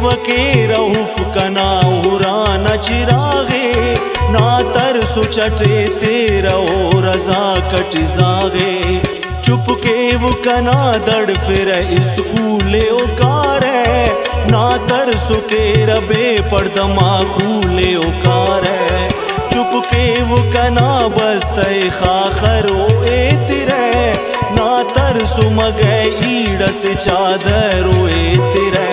वके रऊफ कना उराना चिरागे ना तरसु चटे तेरा ओ रजा कट जागे चुपके वो कना दड़ फिर स्कूले उकारे ना तरसु के रबे पर्दमा खूले उकारे चुपके वो कना बस्ते खाखरो ए तिरे ना तरसु मगे ईड़ से चादरो ए तिरे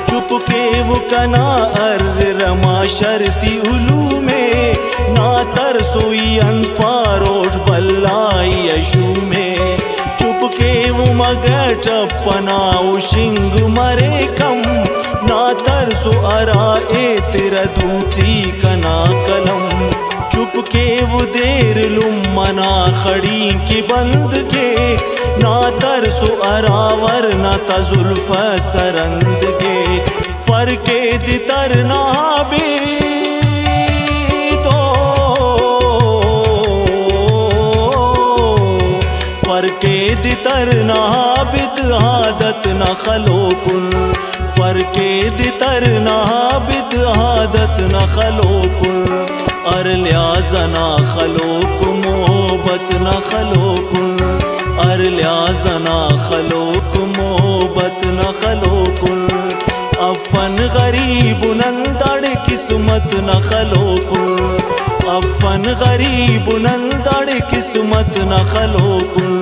चुपके वो कना अर्र रमा शर्ती उलू में ना तरसोई अनपारोज बल्लाई यशु में चुपके वो मगे टपना शिंग मरे कम ना तरसो अरा ए तेरा दूठी कना कलम चुपके वो देर लुम मना खड़ी की बंद के ना तरसो अरावर ना तजुल्फ सरंद के फरके दितर ना बे दो फरके दितर ना बिद आदत ना खलो कुल फरके दितर ना बिद आदत ना खलो कुल अर लियाज़ा ना खलो कु मोहब्बत ना खलो कुल अर लियाज़ा ना खलो कु मोहब्बत ना खलो कुल अफन गरीब नंदड़ किस्मत न खलो कुल अफन गरीब नंदड़ किस्मत न खलो कुल